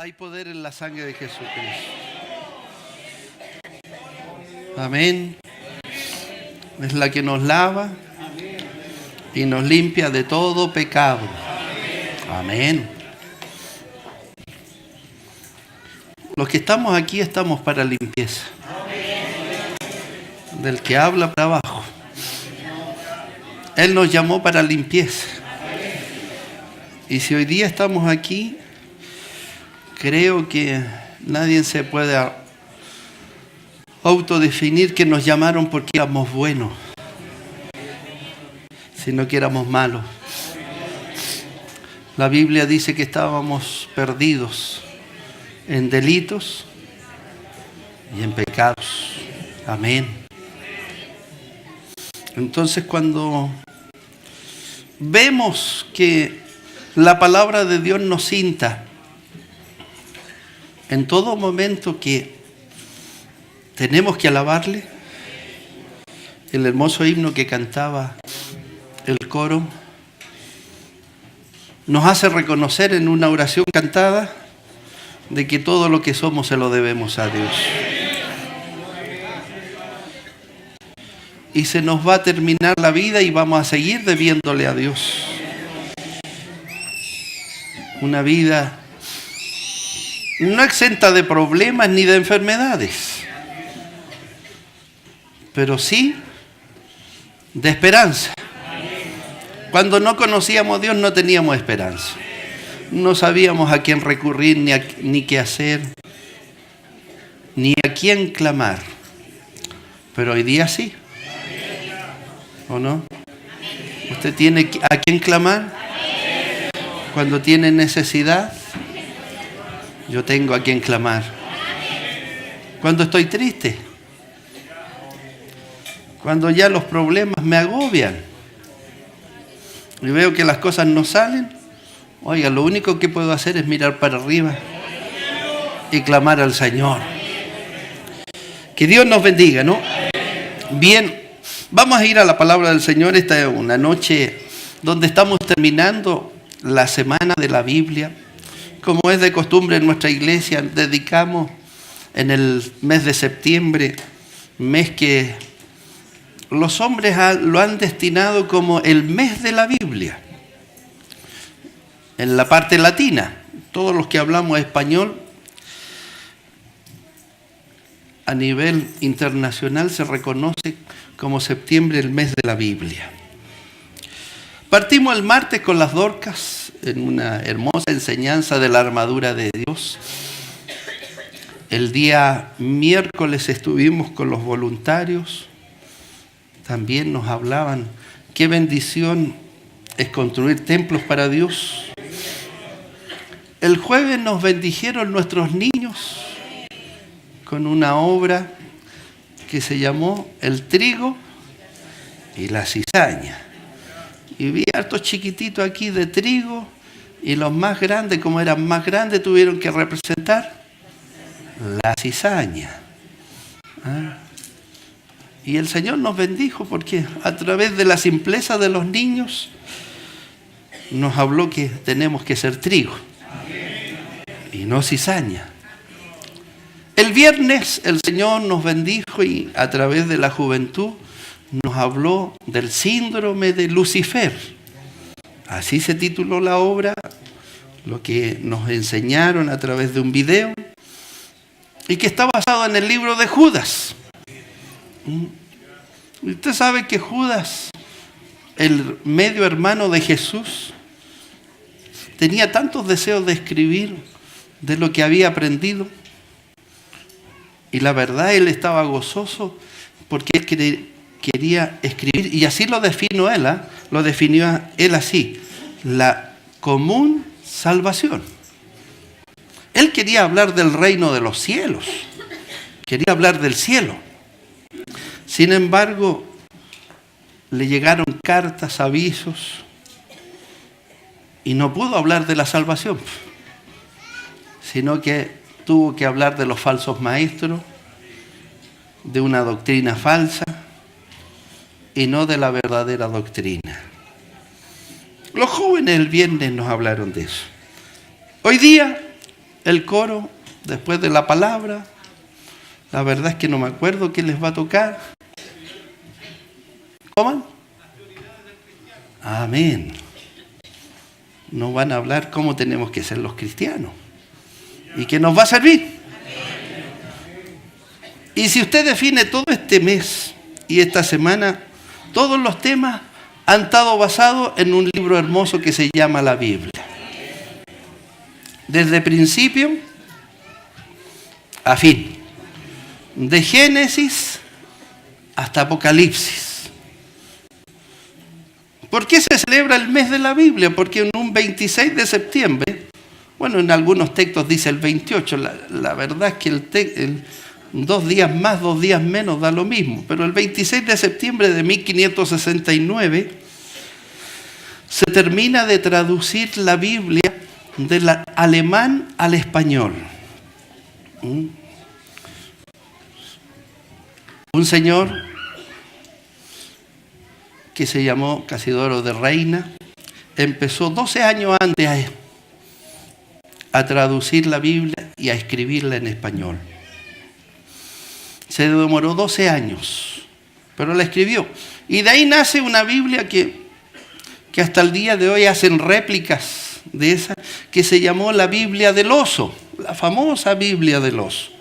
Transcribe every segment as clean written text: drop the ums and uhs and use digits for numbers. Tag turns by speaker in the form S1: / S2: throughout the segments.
S1: Hay poder en la sangre de Jesucristo. Amén. Es la que nos lava y nos limpia de todo pecado. Amén. Los que estamos aquí estamos para limpieza. Del que habla para abajo. Él nos llamó para limpieza. Y si hoy día estamos aquí, creo que nadie se puede autodefinir que nos llamaron porque éramos buenos, sino que éramos malos. La Biblia dice que estábamos perdidos en delitos y en pecados. Amén. Entonces, cuando vemos que la palabra de Dios nos insta en todo momento que tenemos que alabarle, el hermoso himno que cantaba el coro nos hace reconocer en una oración cantada de que todo lo que somos se lo debemos a Dios. Y se nos va a terminar la vida y vamos a seguir debiéndole a Dios. Una vida no exenta de problemas ni de enfermedades, pero sí de esperanza. Cuando no conocíamos a Dios no teníamos esperanza. No sabíamos a quién recurrir, ni qué hacer, ni a quién clamar. Pero hoy día sí. ¿O no? ¿Usted tiene a quién clamar? Cuando tiene necesidad, yo tengo a quien clamar. Cuando estoy triste, cuando ya los problemas me agobian y veo que las cosas no salen, oiga, lo único que puedo hacer es mirar para arriba y clamar al Señor. Que Dios nos bendiga, ¿no? Bien, vamos a ir a la palabra del Señor. Esta es una noche donde estamos terminando la semana de la Biblia. Como es de costumbre en nuestra iglesia, dedicamos en el mes de septiembre, mes que los hombres lo han destinado como el mes de la Biblia. En la parte latina, todos los que hablamos español, a nivel internacional se reconoce como septiembre el mes de la Biblia. Partimos el martes con las Dorcas en una hermosa enseñanza de la armadura de Dios. El día miércoles estuvimos con los voluntarios. También nos hablaban qué bendición es construir templos para Dios. El jueves nos bendijeron nuestros niños con una obra que se llamó El trigo y la cizaña. Y vi hartos chiquititos aquí de trigo y los más grandes, como eran más grandes, tuvieron que representar la cizaña. Y el Señor nos bendijo porque a través de la simpleza de los niños nos habló que tenemos que ser trigo y no cizaña. El viernes el Señor nos bendijo y a través de la juventud nos habló del síndrome de Lucifer. Así se tituló la obra, lo que nos enseñaron a través de un video, y que está basado en el libro de Judas. Usted sabe que Judas, el medio hermano de Jesús, tenía tantos deseos de escribir de lo que había aprendido. Y la verdad, él estaba gozoso porque él quería escribir, y así lo definió él, lo definió él así: la común salvación. Él quería hablar del reino de los cielos, quería hablar del cielo. Sin embargo, le llegaron cartas, avisos, y no pudo hablar de la salvación, sino que tuvo que hablar de los falsos maestros, de una doctrina falsa, y no de la verdadera doctrina. Los jóvenes el viernes nos hablaron de eso. Hoy día el coro después de la palabra. La verdad es que no me acuerdo qué les va a tocar. ¿Coman? Amén. Nos van a hablar cómo tenemos que ser los cristianos y que nos va a servir. Y si usted define todo este mes y esta semana, todos los temas han estado basados en un libro hermoso que se llama la Biblia. Desde principio a fin. De Génesis hasta Apocalipsis. ¿Por qué se celebra el mes de la Biblia? Porque en un 26 de septiembre, bueno, en algunos textos dice el 28, la verdad es que 2 días más, 2 días menos da lo mismo, pero el 26 de septiembre de 1569 se termina de traducir la Biblia del alemán al español. Un señor que se llamó Casidoro de Reina empezó 12 años antes a traducir la Biblia y a escribirla en español. Se demoró 12 años, pero la escribió. Y de ahí nace una Biblia que hasta el día de hoy hacen réplicas de esa, que se llamó la Biblia del Oso, la famosa Biblia del Oso.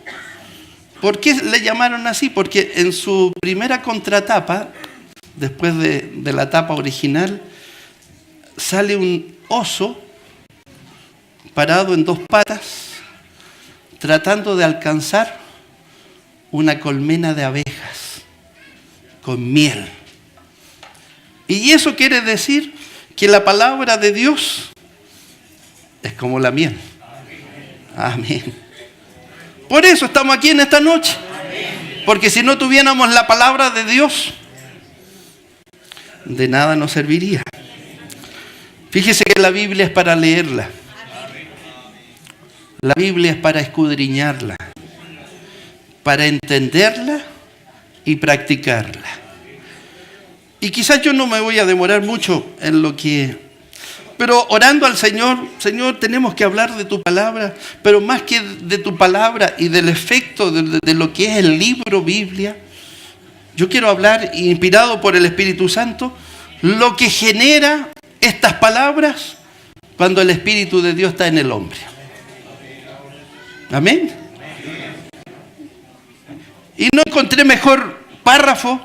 S1: ¿Por qué le llamaron así? Porque en su primera contratapa, después de la tapa original, sale un oso parado en 2 patas, tratando de alcanzar una colmena de abejas con miel. Y eso quiere decir que la palabra de Dios es como la miel. Amén. Por eso estamos aquí en esta noche. Porque si no tuviéramos la palabra de Dios, de nada nos serviría. Fíjese que la Biblia es para leerla. La Biblia es para escudriñarla, para entenderla y practicarla. Y quizás yo no me voy a demorar mucho en lo que... Pero orando al Señor, Señor, tenemos que hablar de tu palabra, pero más que de tu palabra y del efecto de lo que es el libro Biblia, yo quiero hablar, inspirado por el Espíritu Santo, lo que genera estas palabras cuando el Espíritu de Dios está en el hombre. Amén. Y no encontré mejor párrafo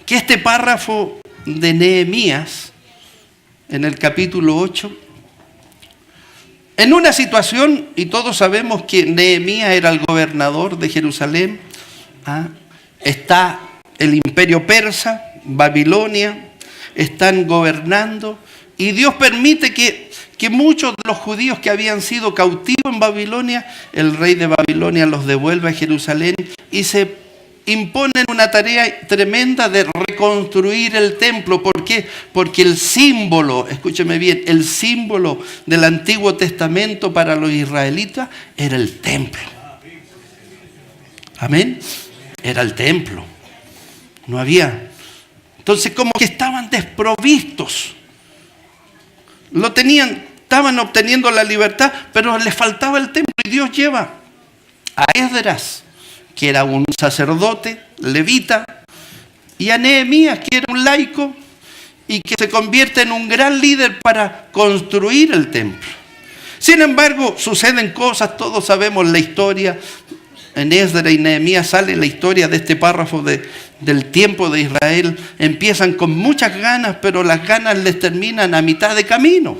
S1: que este párrafo de Nehemías, en el capítulo 8. En una situación, y todos sabemos que Nehemías era el gobernador de Jerusalén, está el imperio persa, Babilonia, están gobernando, y Dios permite que muchos de los judíos que habían sido cautivos en Babilonia, el rey de Babilonia los devuelve a Jerusalén y se imponen una tarea tremenda de reconstruir el templo. ¿Por qué? Porque el símbolo, escúcheme bien, el símbolo del Antiguo Testamento para los israelitas era el templo. Amén. Era el templo. No había. Entonces, como que estaban desprovistos. Lo tenían, estaban obteniendo la libertad, pero les faltaba el templo. Y Dios lleva a Esdras, que era un sacerdote levita, y a Nehemías, que era un laico, y que se convierte en un gran líder para construir el templo. Sin embargo, suceden cosas, todos sabemos la historia. En Esdras y Nehemías sale la historia de este párrafo del tiempo de Israel. Empiezan con muchas ganas, pero las ganas les terminan a mitad de camino.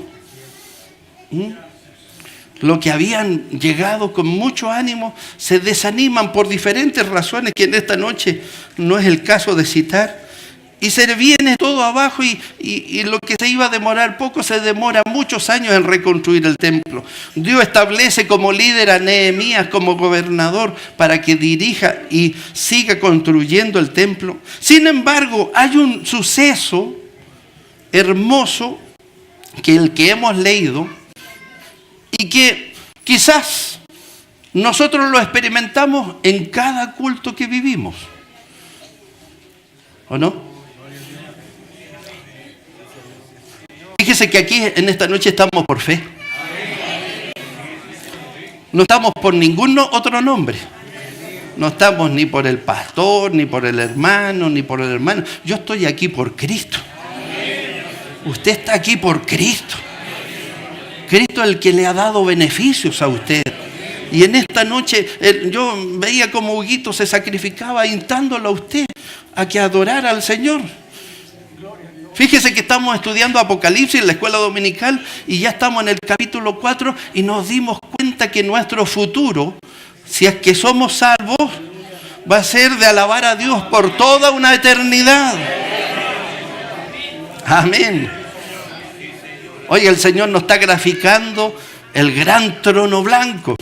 S1: Lo que habían llegado con mucho ánimo, se desaniman por diferentes razones que en esta noche no es el caso de citar. Y se viene todo abajo y lo que se iba a demorar poco, se demora muchos años en reconstruir el templo. Dios establece como líder a Nehemías como gobernador para que dirija y siga construyendo el templo. Sin embargo, hay un suceso hermoso que hemos leído y que quizás nosotros lo experimentamos en cada culto que vivimos. ¿O no? Fíjese que aquí en esta noche estamos por fe. No estamos por ningún otro nombre. No estamos ni por el pastor, ni por el hermano, ni por el hermano. Yo estoy aquí por Cristo. Usted está aquí por Cristo. Cristo es el que le ha dado beneficios a usted. Y en esta noche yo veía como Huguito se sacrificaba instándolo a usted a que adorara al Señor. Fíjese que estamos estudiando Apocalipsis en la escuela dominical y ya estamos en el capítulo 4 y nos dimos cuenta que nuestro futuro, si es que somos salvos, va a ser de alabar a Dios por toda una eternidad. Amén. Oye, el Señor nos está graficando el gran trono blanco.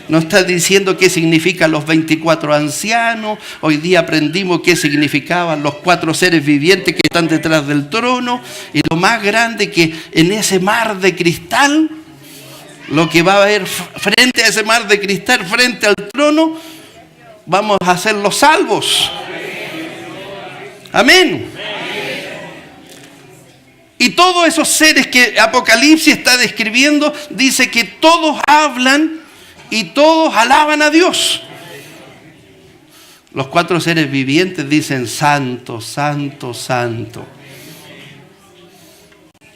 S1: Nos está diciendo qué significan los 24 ancianos. Hoy día aprendimos qué significaban los 4 seres vivientes que están detrás del trono. Y lo más grande que en ese mar de cristal, lo que va a haber frente a ese mar de cristal, frente al trono, vamos a ser los salvos. Amén. Y todos esos seres que Apocalipsis está describiendo, dice que todos hablan y todos alaban a Dios. Los 4 seres vivientes dicen santo, santo, santo.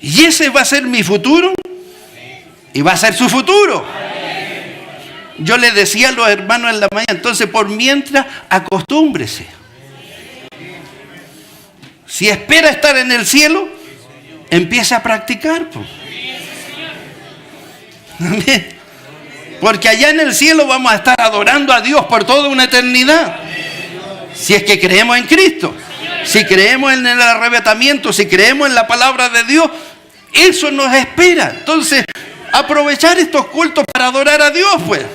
S1: Y ese va a ser mi futuro y va a ser su futuro. Yo le decía a los hermanos en la mañana, entonces por mientras acostúmbrese. Si espera estar en el cielo, empiece a practicar. Amén. Porque allá en el cielo vamos a estar adorando a Dios por toda una eternidad. Si es que creemos en Cristo. Si creemos en el arrebatamiento, si creemos en la palabra de Dios, eso nos espera. Entonces, aprovechar estos cultos para adorar a Dios, pues.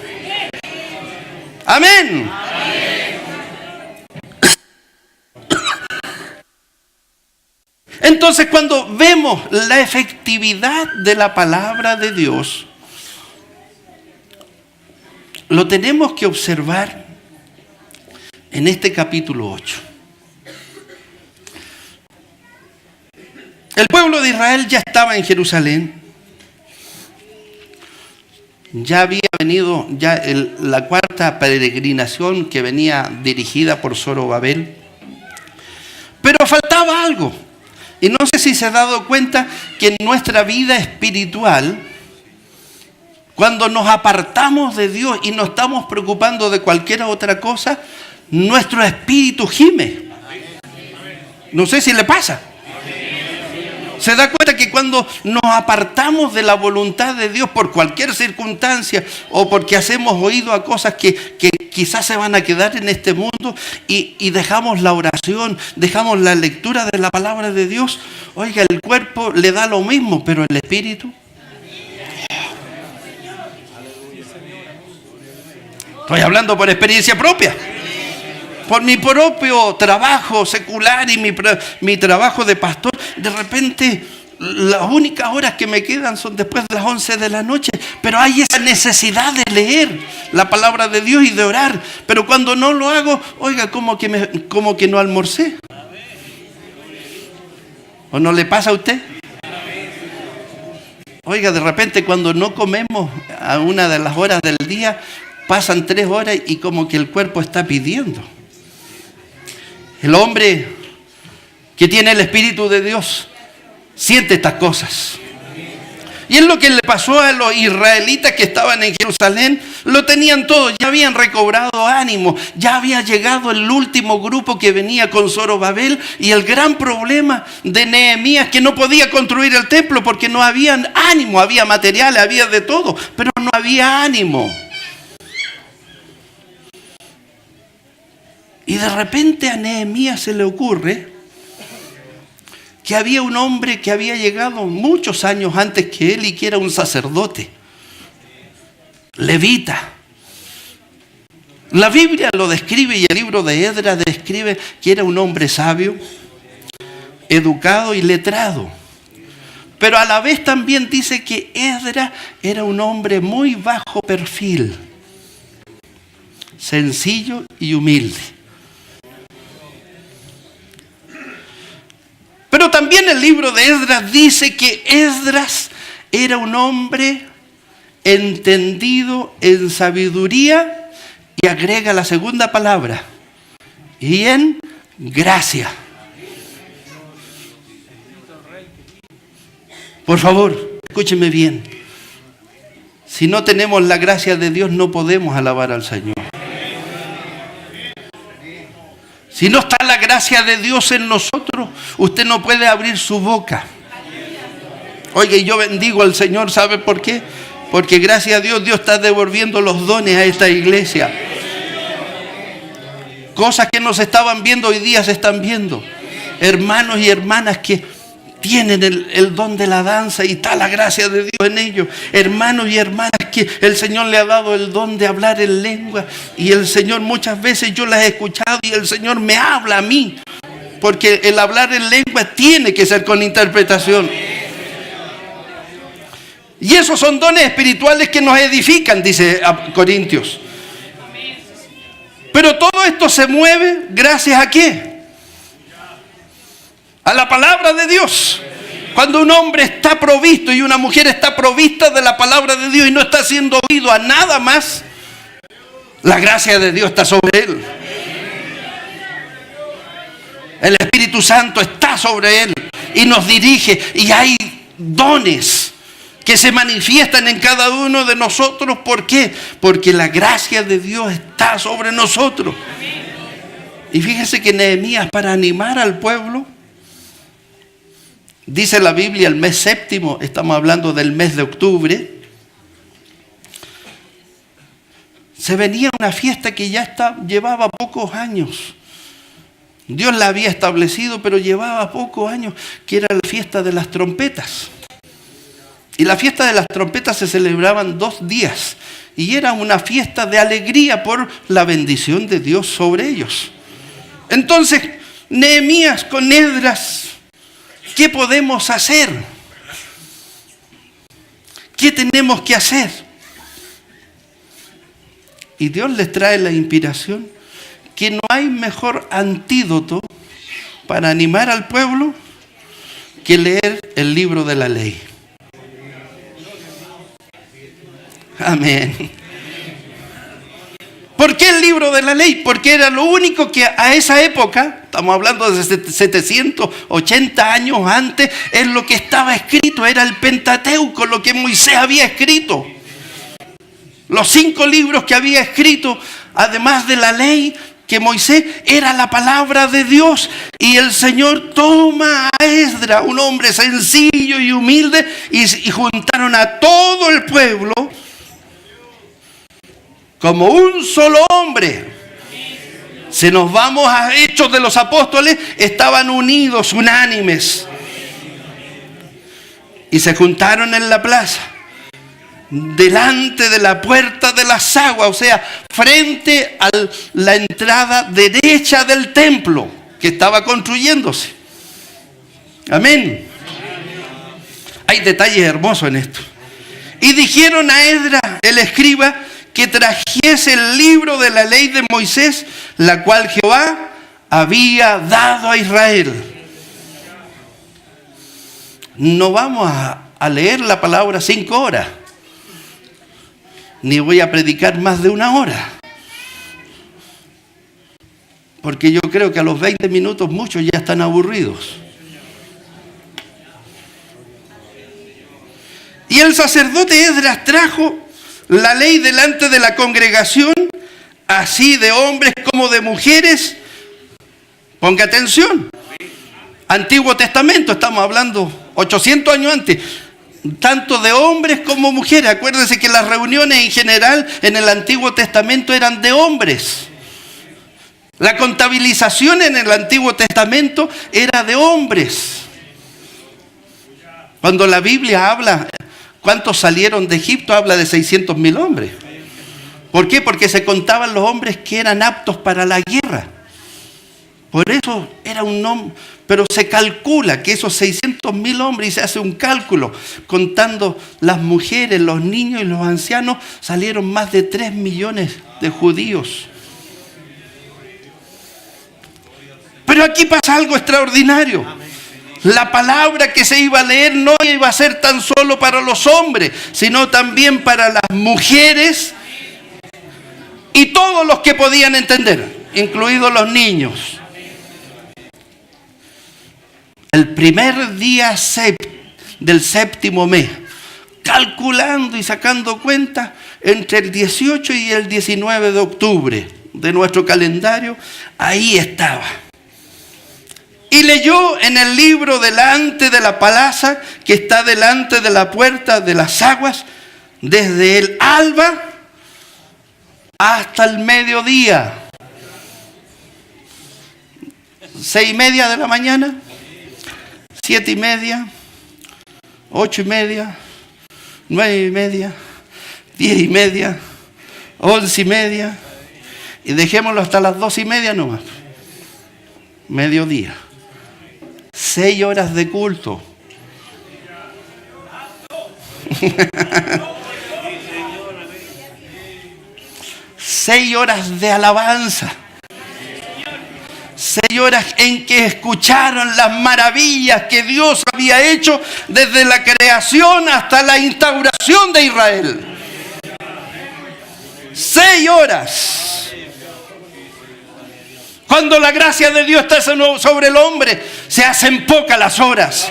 S1: Amén. Entonces, cuando vemos la efectividad de la palabra de Dios, lo tenemos que observar en este capítulo 8. El pueblo de Israel ya estaba en Jerusalén. Ya había venido la 4ª peregrinación que venía dirigida por Zorobabel. Pero faltaba algo. Y no sé si se ha dado cuenta que en nuestra vida espiritual, cuando nos apartamos de Dios y nos estamos preocupando de cualquier otra cosa, nuestro espíritu gime. No sé si le pasa. Se da cuenta que cuando nos apartamos de la voluntad de Dios por cualquier circunstancia o porque hacemos oído a cosas que quizás se van a quedar en este mundo y dejamos la oración, dejamos la lectura de la palabra de Dios, oiga, el cuerpo le da lo mismo, pero el espíritu... Estoy hablando por experiencia propia. Por mi propio trabajo secular y mi trabajo de pastor, de repente las únicas horas que me quedan son después de las 11 de la noche. Pero hay esa necesidad de leer la palabra de Dios y de orar. Pero cuando no lo hago, oiga, como que no almorcé. ¿O no le pasa a usted? Oiga, de repente cuando no comemos a una de las horas del día, pasan 3 horas y como que el cuerpo está pidiendo. El hombre que tiene el Espíritu de Dios siente estas cosas. Y es lo que le pasó a los israelitas que estaban en Jerusalén. Lo tenían todo, ya habían recobrado ánimo. Ya había llegado el último grupo que venía con Zorobabel. Y el gran problema de Nehemías, que no podía construir el templo porque no había ánimo. Había material, había de todo, pero no había ánimo. Y de repente a Nehemías se le ocurre que había un hombre que había llegado muchos años antes que él y que era un sacerdote, levita. La Biblia lo describe y el libro de Esdras describe que era un hombre sabio, educado y letrado. Pero a la vez también dice que Esdras era un hombre muy bajo perfil, sencillo y humilde. Pero también el libro de Esdras dice que Esdras era un hombre entendido en sabiduría, y agrega la segunda palabra, y en gracia. Por favor, escúcheme bien. Si no tenemos la gracia de Dios, no podemos alabar al Señor. Si no está la gracia de Dios en nosotros, usted no puede abrir su boca. Oye, yo bendigo al Señor, ¿sabe por qué? Porque gracias a Dios, Dios está devolviendo los dones a esta iglesia. Cosas que no se estaban viendo, hoy día se están viendo. Hermanos y hermanas que tienen el don de la danza y está la gracia de Dios en ellos. Hermanos y hermanas que el Señor le ha dado el don de hablar en lengua. Y el Señor muchas veces yo las he escuchado y el Señor me habla a mí. Porque el hablar en lengua tiene que ser con interpretación. Y esos son dones espirituales que nos edifican, dice Corintios. Pero todo esto se mueve gracias a ¿qué? A la palabra de Dios. Cuando un hombre está provisto y una mujer está provista de la palabra de Dios y no está siendo oído a nada más, la gracia de Dios está sobre él. El Espíritu Santo está sobre él y nos dirige, y hay dones que se manifiestan en cada uno de nosotros. ¿Por qué? Porque la gracia de Dios está sobre nosotros. Y fíjese que Nehemías, para animar al pueblo, dice la Biblia, el mes séptimo, estamos hablando del mes de octubre, se venía una fiesta que llevaba pocos años. Dios la había establecido, pero llevaba pocos años, que era la fiesta de las trompetas. Y la fiesta de las trompetas se celebraban 2 días. Y era una fiesta de alegría por la bendición de Dios sobre ellos. Entonces, Nehemías con Esdras, ¿qué podemos hacer? ¿Qué tenemos que hacer? Y Dios les trae la inspiración que no hay mejor antídoto para animar al pueblo que leer el libro de la ley. Amén. ¿Por qué el libro de la ley? Porque era lo único que a esa época, estamos hablando de 780 años antes, es lo que estaba escrito, era el Pentateuco, lo que Moisés había escrito. Los 5 libros que había escrito, además de la ley que Moisés, era la palabra de Dios. Y el Señor toma a Esdras, un hombre sencillo y humilde, y juntaron a todo el pueblo como un solo hombre. Si nos vamos a Hechos de los Apóstoles, estaban unidos, unánimes. Y se juntaron en la plaza, delante de la puerta de las aguas, o sea, frente a la entrada derecha del templo que estaba construyéndose. Amén. Hay detalles hermosos en esto. Y dijeron a Esdras, el escriba, que trajese el libro de la ley de Moisés, la cual Jehová había dado a Israel. No vamos a leer la palabra 5 horas, ni voy a predicar más de 1 hora, porque yo creo que a los 20 minutos muchos ya están aburridos. Y el sacerdote Esdras trajo la ley delante de la congregación, así de hombres como de mujeres. Ponga atención. Antiguo Testamento, estamos hablando 800 años antes. Tanto de hombres como mujeres. Acuérdense que las reuniones en general en el Antiguo Testamento eran de hombres. La contabilización en el Antiguo Testamento era de hombres. Cuando la Biblia habla ¿cuántos salieron de Egipto? Habla de 600.000 hombres. ¿Por qué? Porque se contaban los hombres que eran aptos para la guerra. Por eso era un nombre. Pero se calcula que esos 600.000 hombres, y se hace un cálculo, contando las mujeres, los niños y los ancianos, salieron más de 3 millones de judíos. Pero aquí pasa algo extraordinario. La palabra que se iba a leer no iba a ser tan solo para los hombres, sino también para las mujeres y todos los que podían entender, incluidos los niños. El primer día del séptimo mes, calculando y sacando cuentas, entre el 18 y el 19 de octubre de nuestro calendario, ahí estaba. Y leyó en el libro delante de la palaza, que está delante de la puerta de las aguas, desde el alba hasta el mediodía. 6:30 de la mañana, 7:30, 8:30, 9:30, 10:30, 11:30, y dejémoslo hasta las 12:30 nomás. Mediodía. 6 horas de culto. Seis horas de alabanza. 6 horas en que escucharon las maravillas que Dios había hecho desde la creación hasta la instauración de Israel. 6 horas. Cuando la gracia de Dios está sobre el hombre, se hacen pocas las horas.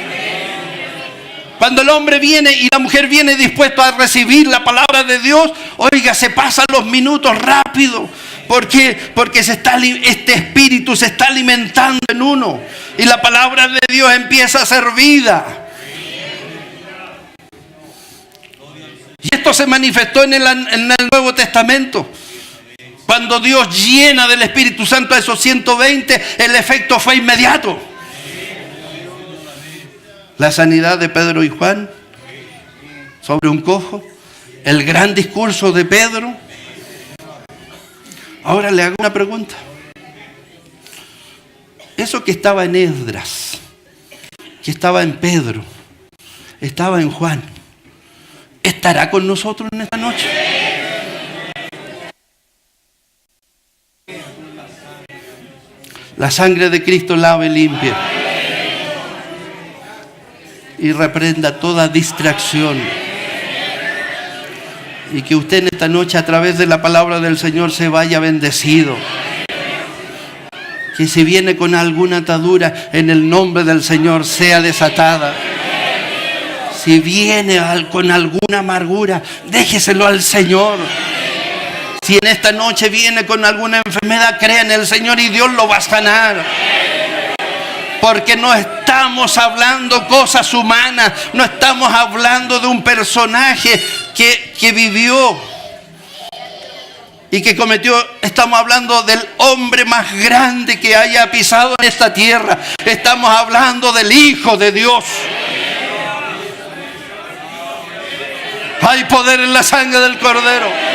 S1: Cuando el hombre viene y la mujer viene dispuesto a recibir la palabra de Dios, oiga, se pasan los minutos rápido. ¿Por qué? Porque este espíritu se está alimentando en uno. Y la palabra de Dios empieza a ser vida. Y esto se manifestó en el Nuevo Testamento. Cuando Dios llena del Espíritu Santo a esos 120, el efecto fue inmediato. La sanidad de Pedro y Juan sobre un cojo, el gran discurso de Pedro. Ahora le hago una pregunta. Eso que estaba en Esdras, que estaba en Pedro, estaba en Juan, ¿estará con nosotros en esta noche? La sangre de Cristo lava y limpia. Y reprenda toda distracción. Y que usted en esta noche, a través de la palabra del Señor, se vaya bendecido. Que si viene con alguna atadura, en el nombre del Señor sea desatada. Si viene con alguna amargura, déjeselo al Señor. Si en esta noche viene con alguna enfermedad, crea en el Señor y Dios lo va a sanar. Porque no estamos hablando cosas humanas, no estamos hablando de un personaje que vivió y que cometió. Estamos hablando del hombre más grande que haya pisado en esta tierra. Estamos hablando del Hijo de Dios. Hay poder en la sangre del Cordero.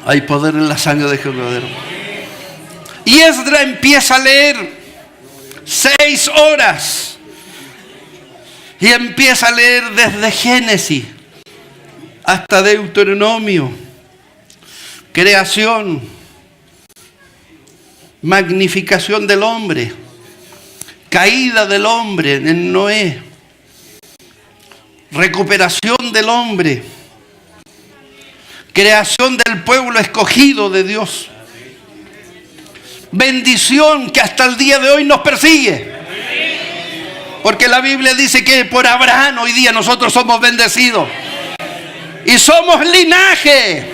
S1: Hay poder en la sangre del Cordero. Y Esdras empieza a leer 6 horas. Y empieza a leer desde Génesis hasta Deuteronomio. Creación. Magnificación del hombre. Caída del hombre en Noé. Recuperación del hombre. Creación del pueblo escogido de Dios. Bendición que hasta el día de hoy nos persigue. Porque la Biblia dice que por Abraham hoy día nosotros somos bendecidos. Y somos linaje.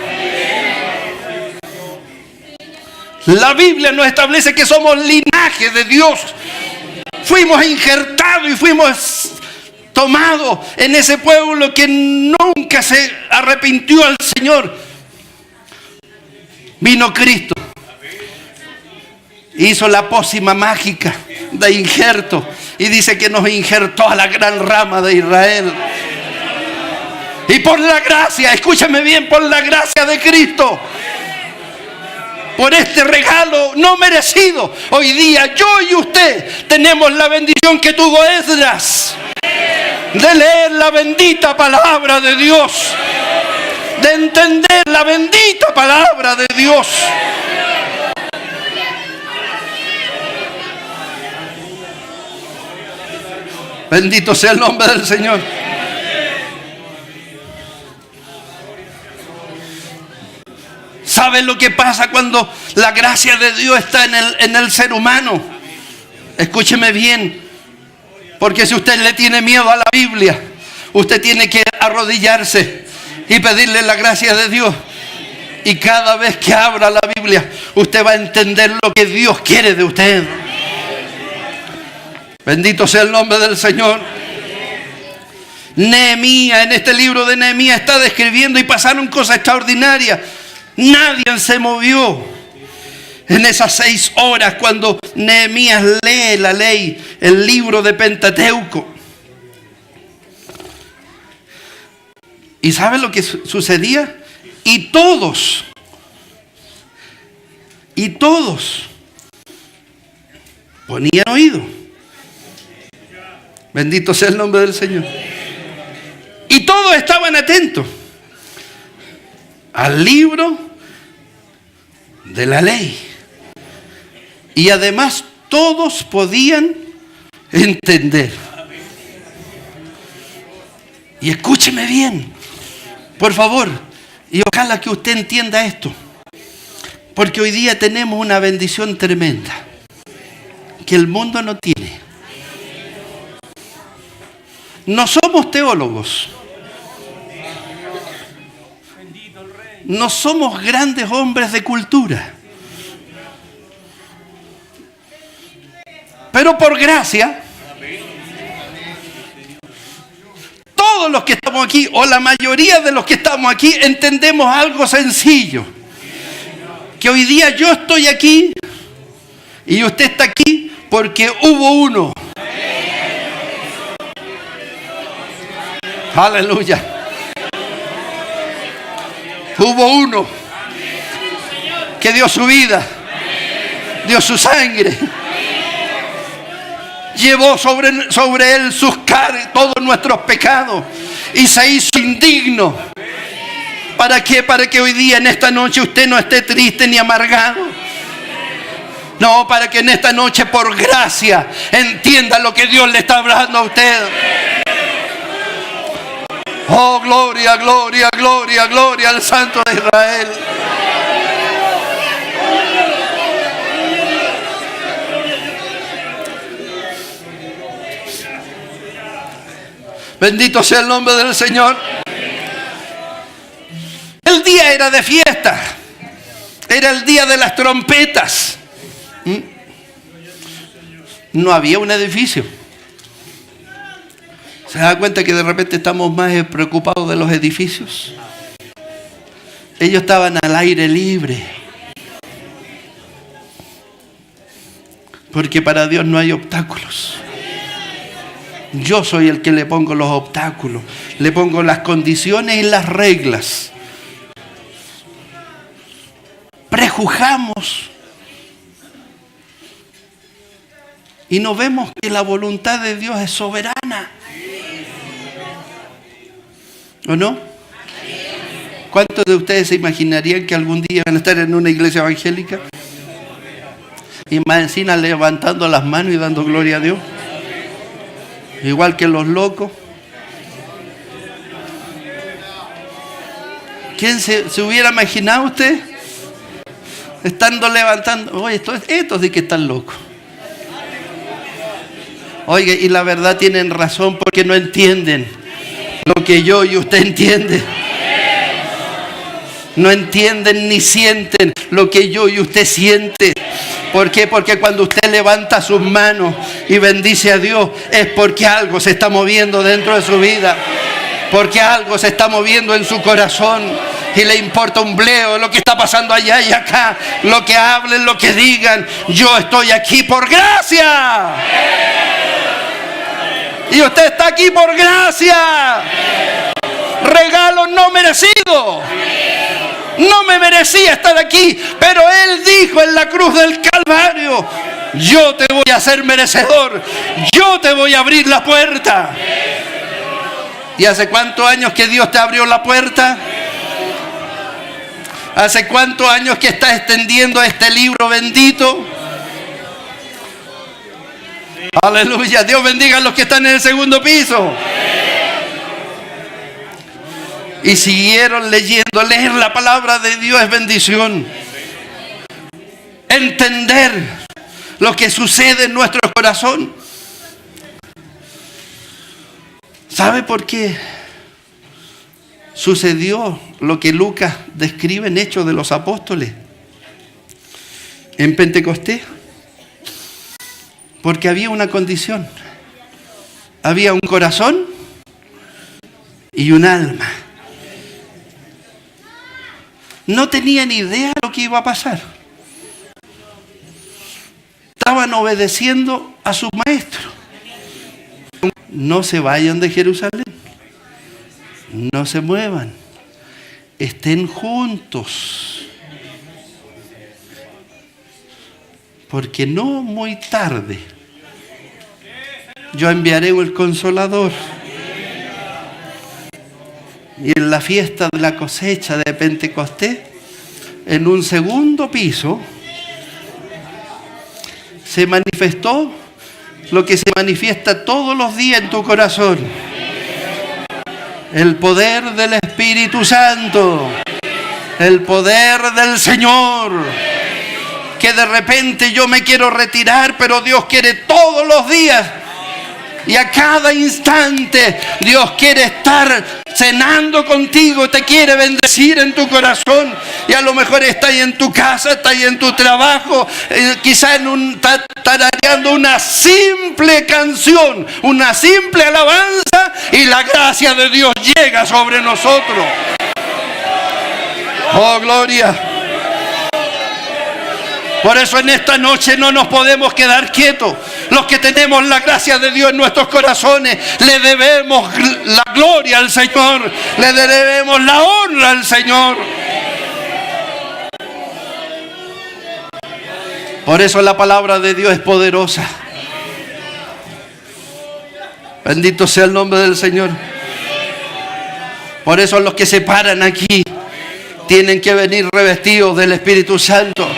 S1: La Biblia nos establece que somos linaje de Dios. Fuimos injertados y fuimos tomados en ese pueblo que nunca se arrepintió al Señor. Vino Cristo. Hizo la pócima mágica de injerto. Y dice que nos injertó a la gran rama de Israel. Y por la gracia, escúchame bien, por la gracia de Cristo, por este regalo no merecido, hoy día yo y usted tenemos la bendición que tuvo Esdras. de leer la bendita palabra de Dios, de entender la bendita palabra de Dios. Bendito sea el nombre del Señor. ¿Saben lo que pasa cuando la gracia de Dios está en el ser humano? Escúcheme bien, porque si usted le tiene miedo a la Biblia, usted tiene que arrodillarse y pedirle la gracia de Dios. Y cada vez que abra la Biblia, usted va a entender lo que Dios quiere de usted. Bendito sea el nombre del Señor. Nehemías, en este libro de Nehemías está describiendo y pasaron cosas extraordinarias. Nadie se movió en esas 6 horas cuando Nehemías lee la ley, el libro de Pentateuco. ¿Y sabe lo que sucedía? Y todos ponían oído. Bendito sea el nombre del Señor. Y todos estaban atentos al libro de la ley. Y además todos podían entender. Y escúcheme bien, por favor, y ojalá que usted entienda esto, porque hoy día tenemos una bendición tremenda que el mundo no tiene. No somos teólogos, no somos grandes hombres de cultura, pero por gracia, todos los que estamos aquí, o la mayoría de los que estamos aquí, entendemos algo sencillo. Que hoy día yo estoy aquí y usted está aquí porque hubo uno. Aleluya. Hubo uno que dio su vida, dio su sangre, llevó sobre él sus cargas, todos nuestros pecados, y se hizo indigno. ¿Para qué? Para que hoy día, en esta noche, usted no esté triste ni amargado. No, para que en esta noche, por gracia, entienda lo que Dios le está hablando a usted. Oh, gloria, gloria, gloria, gloria al Santo de Israel. Bendito sea el nombre del Señor. El día era de fiesta. Era el día de las trompetas. No había un edificio. ¿Se da cuenta que de repente estamos más preocupados de los edificios? Ellos estaban al aire libre. Porque para Dios no hay obstáculos. Yo soy el que le pongo los obstáculos, le pongo las condiciones y las reglas. Prejuzgamos y no vemos que la voluntad de Dios es soberana. ¿O no? ¿Cuántos de ustedes se imaginarían que algún día van a estar en una iglesia evangélica y más encima levantando las manos y dando gloria a Dios? Igual que los locos. ¿Quién se hubiera imaginado usted? Estando levantando. Oye, estos sí que están locos. Oiga, y la verdad tienen razón porque no entienden lo que yo y usted entiende. No entienden ni sienten lo que yo y usted siente. ¿Por qué? Porque cuando usted levanta sus manos y bendice a Dios, es porque algo se está moviendo dentro de su vida. Porque algo se está moviendo en su corazón. Y le importa un bleo lo que está pasando allá y acá. Lo que hablen, lo que digan. Yo estoy aquí por gracia. Y usted está aquí por gracia. Regalo no merecido. No me merecía estar aquí, pero Él dijo en la cruz del Calvario: yo te voy a hacer merecedor, yo te voy a abrir la puerta. ¿Y hace cuántos años que Dios te abrió la puerta? ¿Hace cuántos años que estás extendiendo este libro bendito? Aleluya. Dios bendiga a los que están en el segundo piso. Y siguieron leyendo. Leer la palabra de Dios es bendición. Entender lo que sucede en nuestro corazón. ¿Sabe por qué sucedió lo que Lucas describe en Hechos de los Apóstoles en Pentecostés? Porque había una condición. Había un corazón y un alma. No tenían idea de lo que iba a pasar. Estaban obedeciendo a su maestro. No se vayan de Jerusalén. No se muevan. Estén juntos. Porque no muy tarde yo enviaré el Consolador. Y en la fiesta de la cosecha de Pentecostés, en un segundo piso, se manifestó lo que se manifiesta todos los días en tu corazón. El poder del Espíritu Santo. El poder del Señor. Que de repente yo me quiero retirar, pero Dios quiere todos los días. Y a cada instante Dios quiere estar cenando contigo, te quiere bendecir en tu corazón. Y a lo mejor está ahí en tu casa, está ahí en tu trabajo, quizá tarareando una simple canción, una simple alabanza, y la gracia de Dios llega sobre nosotros. Oh, gloria. Por eso en esta noche no nos podemos quedar quietos. Los que tenemos la gracia de Dios en nuestros corazones, le debemos la gloria al Señor, le debemos la honra al Señor. Por eso la palabra de Dios es poderosa. Bendito sea el nombre del Señor. Por eso los que se paran aquí tienen que venir revestidos del Espíritu Santo.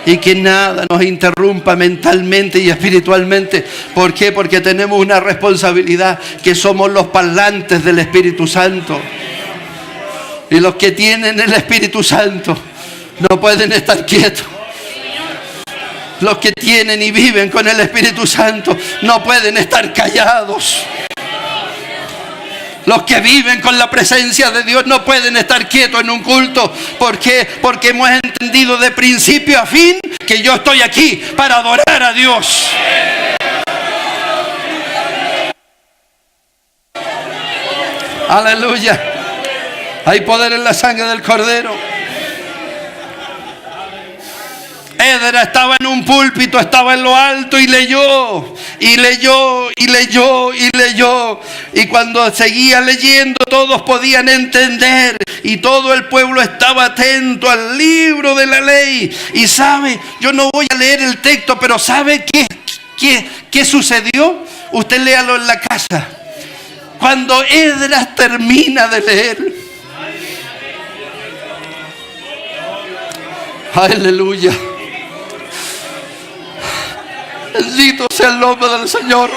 S1: Y que nada nos interrumpa mentalmente y espiritualmente. ¿Por qué? Porque tenemos una responsabilidad, que somos los parlantes del Espíritu Santo. Y los que tienen el Espíritu Santo no pueden estar quietos. Los que tienen y viven con el Espíritu Santo no pueden estar callados. Los que viven con la presencia de Dios no pueden estar quietos en un culto. ¿Por qué? Porque hemos entendido de principio a fin que yo estoy aquí para adorar a Dios. Aleluya. Hay poder en la sangre del Cordero. Esdras estaba en un púlpito, estaba en lo alto y leyó, y leyó, y leyó, y leyó. Y cuando seguía leyendo, todos podían entender, y todo el pueblo estaba atento al libro de la ley. Y sabe, yo no voy a leer el texto, pero ¿sabe qué sucedió? Usted léalo en la casa. Cuando Esdras termina de leer, aleluya. Bendito sea el nombre del Señor.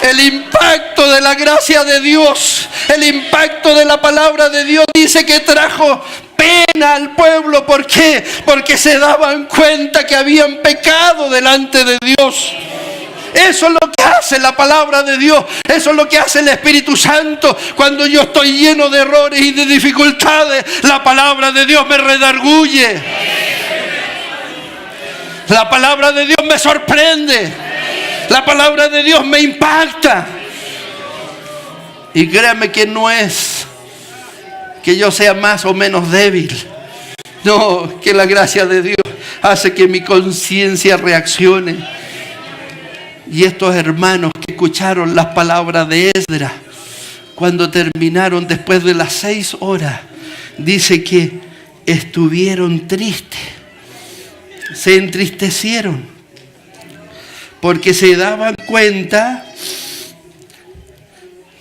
S1: El impacto de la gracia de Dios, el impacto de la palabra de Dios dice que trajo pena al pueblo. ¿Por qué? Porque se daban cuenta que habían pecado delante de Dios. Eso es lo que hace la palabra de Dios. Eso es lo que hace el Espíritu Santo. Cuando yo estoy lleno de errores y de dificultades, la palabra de Dios me redarguye. La palabra de Dios me sorprende. La palabra de Dios me impacta. Y créame que no es que yo sea más o menos débil. No, que la gracia de Dios hace que mi conciencia reaccione. Y estos hermanos que escucharon las palabras de Esdras, cuando terminaron después de las 6 horas, dice que estuvieron tristes. Se entristecieron porque se daban cuenta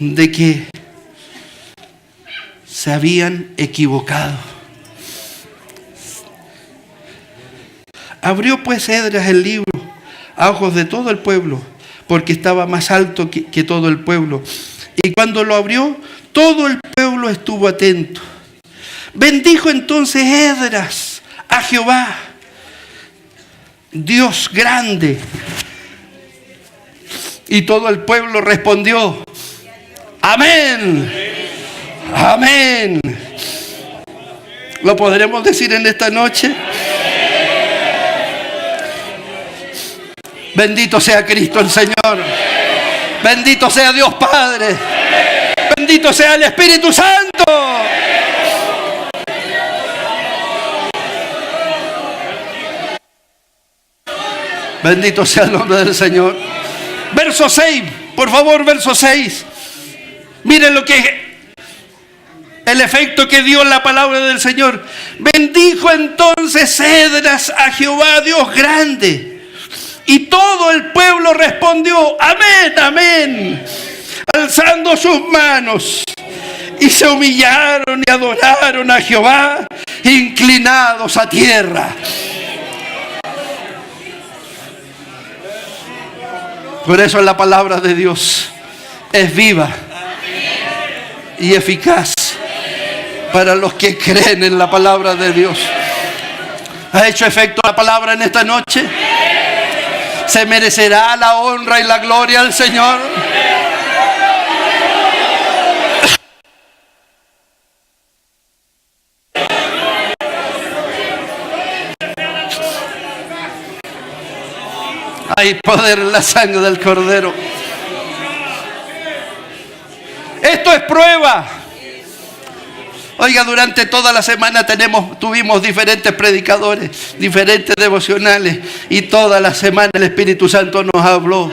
S1: de que se habían equivocado. Abrió pues Esdras el libro a ojos de todo el pueblo, porque estaba más alto que todo el pueblo. Y cuando lo abrió, todo el pueblo estuvo atento. Bendijo entonces Esdras a Jehová, Dios grande. Y todo el pueblo respondió: amén, amén. ¿Lo podremos decir en esta noche? Bendito sea Cristo el Señor. Bendito sea Dios Padre. Bendito sea el Espíritu Santo. Bendito sea el nombre del Señor. Verso 6, por favor, verso 6. Miren lo que el efecto que dio la palabra del Señor. Bendijo entonces Esdras a Jehová, Dios grande. Y todo el pueblo respondió: amén, amén, alzando sus manos. Y se humillaron y adoraron a Jehová, inclinados a tierra. Por eso la palabra de Dios es viva y eficaz para los que creen en la palabra de Dios. ¿Ha hecho efecto la palabra en esta noche? ¿Se merecerá la honra y la gloria al Señor? Hay poder en la sangre del Cordero. Esto es prueba. Oiga, durante toda la semana tuvimos diferentes predicadores, diferentes devocionales, y toda la semana el Espíritu Santo nos habló.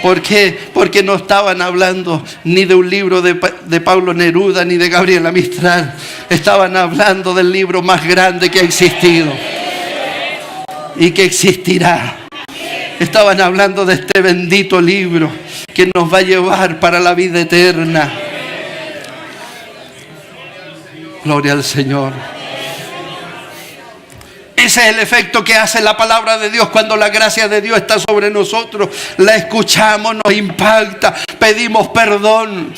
S1: ¿Por qué? Porque no estaban hablando ni de un libro de Pablo Neruda ni de Gabriela Mistral. Estaban hablando del libro más grande que ha existido y que existirá. Estaban hablando de este bendito libro que nos va a llevar para la vida eterna. Gloria al Señor. Ese es el efecto que hace la palabra de Dios cuando la gracia de Dios está sobre nosotros. La escuchamos, nos impacta, pedimos perdón.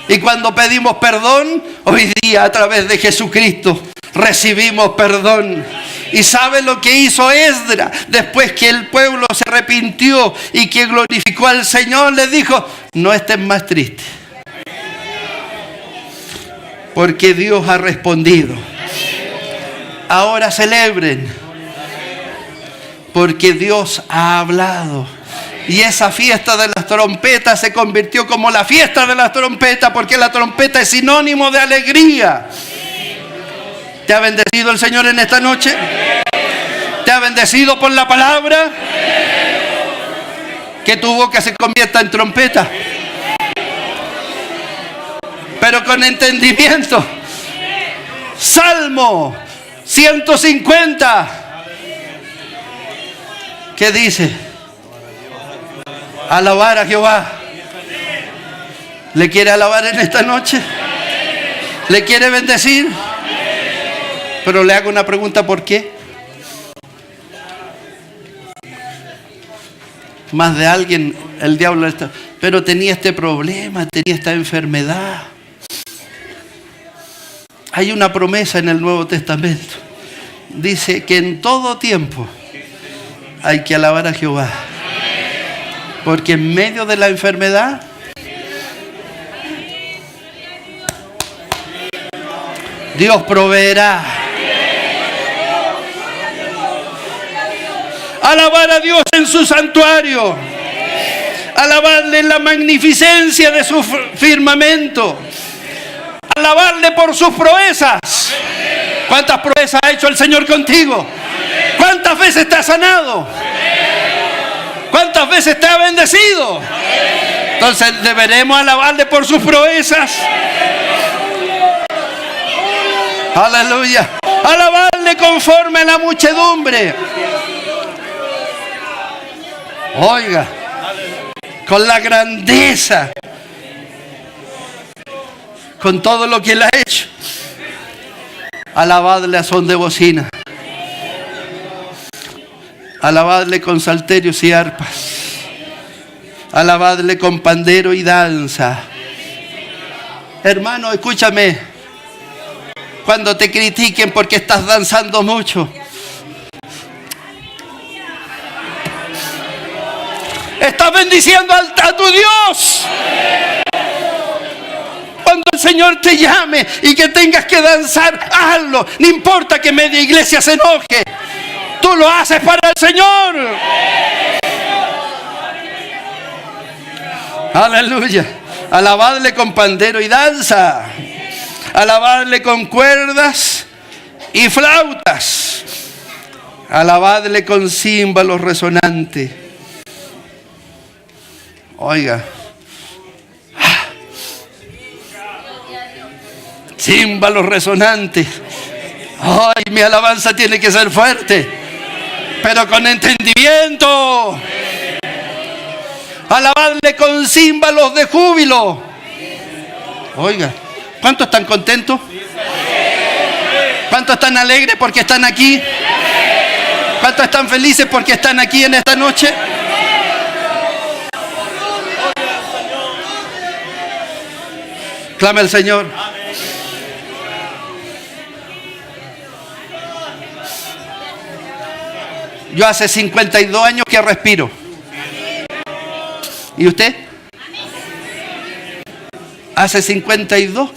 S1: Y cuando pedimos perdón, hoy día a través de Jesucristo recibimos perdón. ¿Y sabe lo que hizo Esdras? Después que el pueblo se arrepintió y que glorificó al Señor, le dijo: no estén más tristes, porque Dios ha respondido. Ahora celebren, porque Dios ha hablado. Y esa fiesta de las trompetas se convirtió como la fiesta de las trompetas, porque la trompeta es sinónimo de alegría. ¿Te ha bendecido el Señor en esta noche? ¿Te ha bendecido por la palabra? Que tu boca se convierta en trompeta, pero con entendimiento. Salmo 150. ¿Qué dice? Alabar a Jehová. ¿Le quiere alabar en esta noche? ¿Le quiere bendecir? Pero le hago una pregunta: ¿por qué? Más de alguien, el diablo está, pero tenía este problema, tenía esta enfermedad. Hay una promesa en el Nuevo Testamento. Dice que en todo tiempo hay que alabar a Jehová, porque en medio de la enfermedad Dios proveerá. Alabar a Dios en su santuario. Alabarle en la magnificencia de su firmamento. Alabarle por sus proezas. ¿Cuántas proezas ha hecho el Señor contigo? ¿Cuántas veces te ha sanado? ¿Cuántas veces te ha bendecido? Entonces deberemos alabarle por sus proezas. Aleluya. Alabarle conforme a la muchedumbre. Oiga, con la grandeza con todo lo que Él ha hecho. Alabadle a son de bocina. Alabadle con salterios y arpas. Alabadle con pandero y danza. Hermano, escúchame. Cuando te critiquen porque estás danzando mucho, estás bendiciendo a tu Dios. Cuando el Señor te llame y que tengas que danzar, hazlo. No importa que media iglesia se enoje. Tú lo haces para el Señor. Aleluya. Alabadle con pandero y danza. Alabadle con cuerdas y flautas. Alabadle con címbalos resonantes. Oiga. Címbalos resonantes. Ay, mi alabanza tiene que ser fuerte, pero con entendimiento. Alabadle con címbalos de júbilo. Oiga, ¿cuántos están contentos? ¿Cuántos están alegres porque están aquí? ¿Cuántos están felices porque están aquí en esta noche? Clama al Señor. Yo hace 52 años que respiro. ¿Y usted? Hace 52.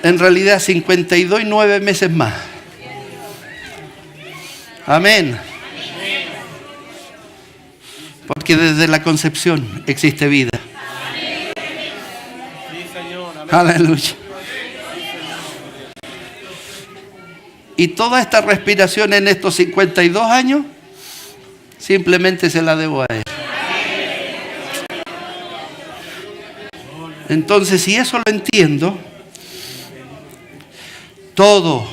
S1: En realidad 52 y 9 meses más. Amén. Porque desde la concepción existe vida. Aleluya. Y toda esta respiración en estos 52 años, simplemente se la debo a Él. Entonces, si eso lo entiendo, todo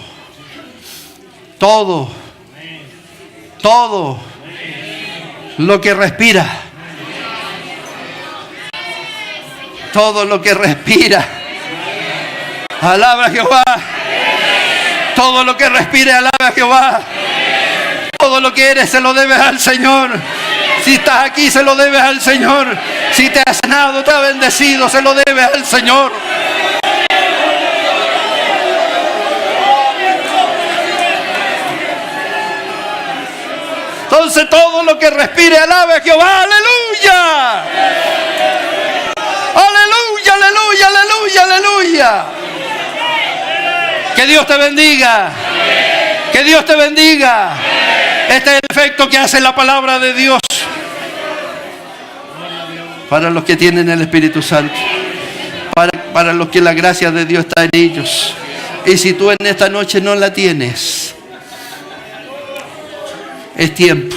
S1: lo que respira, todo lo que respira, alaba a Jehová. Todo lo que respire, alaba a Jehová. Todo lo que eres, se lo debes al Señor. Si estás aquí, se lo debes al Señor. Si te has sanado, te ha bendecido, se lo debes al Señor. Entonces, todo lo que respire, alabe a Jehová. ¡Aleluya! ¡Aleluya, aleluya, aleluya, aleluya! Que Dios te bendiga. Que Dios te bendiga. Este es el efecto que hace la palabra de Dios para los que tienen el Espíritu Santo, para los que la gracia de Dios está en ellos. Y si tú en esta noche no la tienes, es tiempo.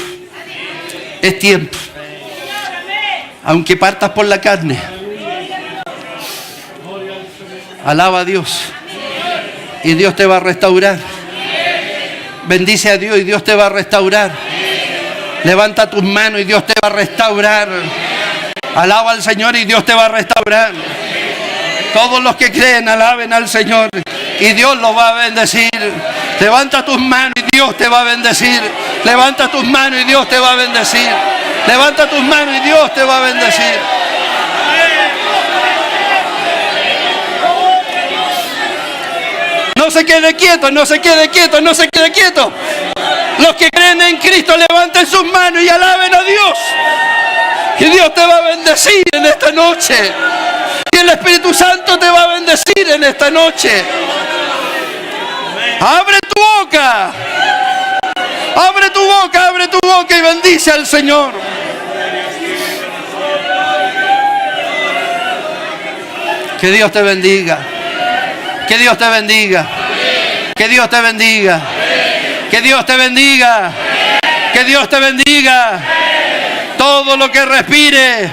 S1: Es tiempo. Aunque partas por la carne, alaba a Dios. Y Dios te va a restaurar. Bendice a Dios y Dios te va a restaurar. Levanta tus manos y Dios te va a restaurar. Alaba al Señor y Dios te va a restaurar. Todos los que creen, alaben al Señor y Dios los va a bendecir. Levanta tus manos y Dios te va a bendecir. Levanta tus manos y Dios te va a bendecir. Levanta tus manos y Dios te va a bendecir. No se quede quieto, no se quede quieto, no se quede quieto. Los que creen en Cristo, levanten sus manos y alaben a Dios. Y Dios te va a bendecir en esta noche. Y el Espíritu Santo te va a bendecir en esta noche. Abre tu boca. Abre tu boca, abre tu boca y bendice al Señor. Que Dios te bendiga. Que Dios te bendiga. Que Dios te bendiga. Que Dios te bendiga. Que Dios te bendiga. Todo lo que respire,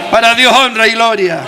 S1: para Dios honra y gloria.